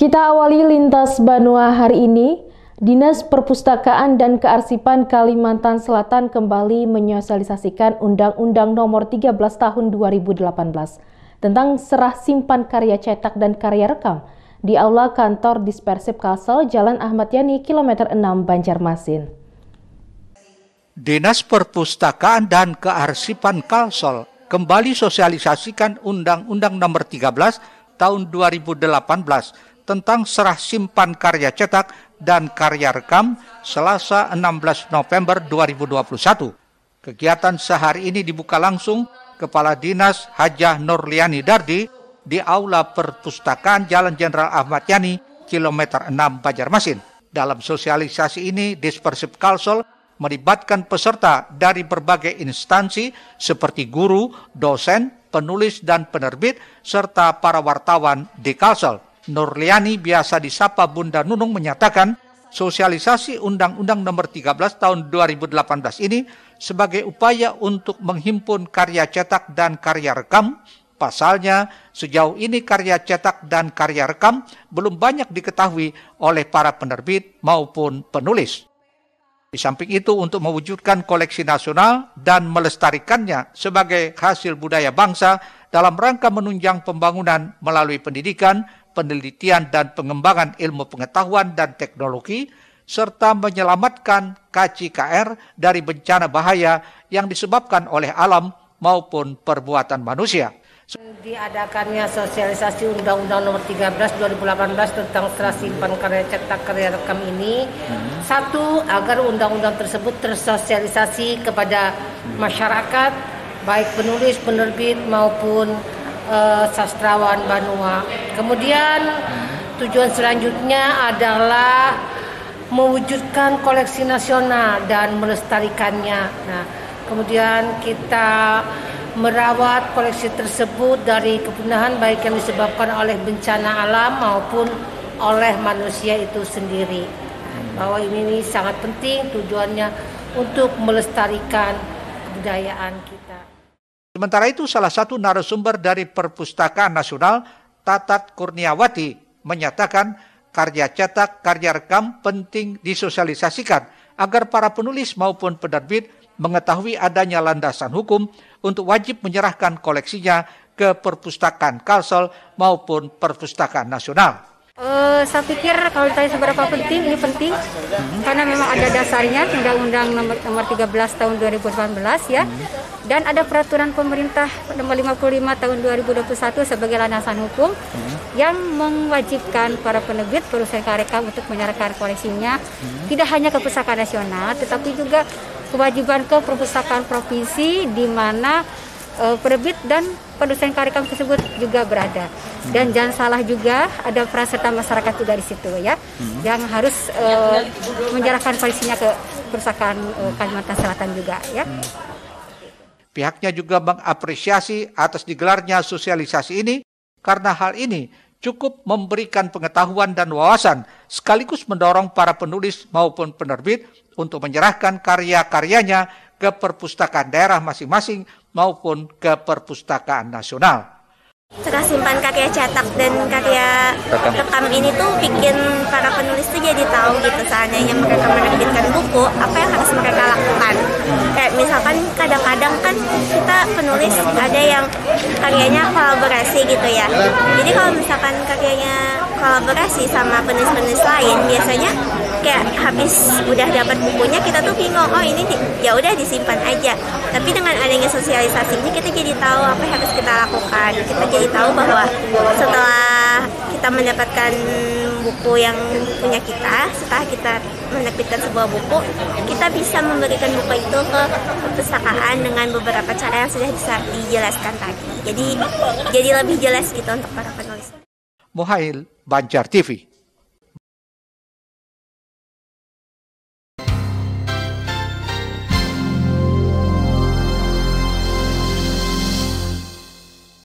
Kita awali lintas Banua hari ini. Dinas Perpustakaan dan Kearsipan Kalimantan Selatan kembali menyosialisasikan Undang-Undang Nomor 13 Tahun 2018 tentang serah simpan karya cetak dan karya rekam di Aula Kantor Dispersip Kalsel, Jalan Ahmad Yani, Kilometer 6, Banjarmasin. Dinas Perpustakaan dan Kearsipan Kalsel kembali sosialisasikan Undang-Undang Nomor 13 Tahun 2018 tentang serah simpan karya cetak dan karya rekam Selasa 16 November 2021. Kegiatan sehari ini dibuka langsung Kepala Dinas Hajah Nurliani Dardi di Aula Perpustakaan Jalan Jenderal Ahmad Yani, Kilometer 6, Banjarmasin. Dalam sosialisasi ini, Dispersip Kalsel melibatkan peserta dari berbagai instansi seperti guru, dosen, penulis, dan penerbit, serta para wartawan di Kalsel. Nurliani, biasa disapa Bunda Nunung, menyatakan sosialisasi Undang-Undang Nomor 13 Tahun 2018 ini sebagai upaya untuk menghimpun karya cetak dan karya rekam. Pasalnya, sejauh ini karya cetak dan karya rekam belum banyak diketahui oleh para penerbit maupun penulis. Di samping itu, untuk mewujudkan koleksi nasional dan melestarikannya sebagai hasil budaya bangsa dalam rangka menunjang pembangunan melalui pendidikan, penelitian dan pengembangan ilmu pengetahuan dan teknologi, serta menyelamatkan KCKR dari bencana bahaya yang disebabkan oleh alam maupun perbuatan manusia. Diadakannya sosialisasi Undang-Undang Nomor 13 2018 tentang serah simpan karya cetak karya rekam ini, satu, agar undang-undang tersebut tersosialisasi kepada masyarakat, baik penulis, penerbit maupun sastrawan Banua. Kemudian tujuan selanjutnya adalah mewujudkan koleksi nasional dan melestarikannya. Nah, kemudian kita merawat koleksi tersebut dari kepunahan baik yang disebabkan oleh bencana alam maupun oleh manusia itu sendiri. Bahwa ini sangat penting tujuannya untuk melestarikan kebudayaan kita. Sementara itu, salah satu narasumber dari Perpustakaan Nasional, Tatat Kurniawati, menyatakan karya cetak, karya rekam penting disosialisasikan agar para penulis maupun penerbit mengetahui adanya landasan hukum untuk wajib menyerahkan koleksinya ke Perpustakaan Kalsel maupun Perpustakaan Nasional. Saya pikir kalau ditanya seberapa penting, ini penting karena memang ada dasarnya Undang-Undang Nomor 13 Tahun 2018 ya, dan ada peraturan pemerintah Nomor 55 Tahun 2021 sebagai landasan hukum yang mewajibkan para penerbit perusahaan karya rekam untuk menyerahkan koleksinya tidak hanya ke Perpustakaan Nasional, tetapi juga kewajiban ke perpustakaan provinsi di mana penerbit dan produsen karya rekam tersebut juga berada. Dan jangan salah juga ada peran serta masyarakat juga di situ ya, yang harus menyerahkan koleksinya ke Perpustakaan Kalimantan Selatan juga ya. Pihaknya juga mengapresiasi atas digelarnya sosialisasi ini karena hal ini cukup memberikan pengetahuan dan wawasan sekaligus mendorong para penulis maupun penerbit untuk menyerahkan karya-karyanya ke perpustakaan daerah masing-masing maupun ke Perpustakaan Nasional. Serah simpan karya cetak dan karya rekam ini tuh bikin para penulis tuh jadi tahu gitu, seandainya mereka menerbitkan buku, apa yang harus mereka lakukan. Kayak misalkan kadang-kadang kan kita penulis ada yang karyanya kolaborasi gitu ya. Jadi kalau misalkan karyanya kolaborasi sama penulis-penulis lain, biasanya kayak habis udah dapat bukunya kita tuh bingung, oh ini ya udah disimpan aja. Tapi dengan adanya sosialisasi ini kita jadi tahu apa yang harus kita lakukan. Kita jadi tahu bahwa setelah kita mendapatkan buku yang punya kita, setelah kita menerbitkan sebuah buku, kita bisa memberikan buku itu ke perpustakaan dengan beberapa cara yang sudah bisa dijelaskan tadi. Jadi lebih jelas gitu untuk para penulis. Muhail, Banjar TV.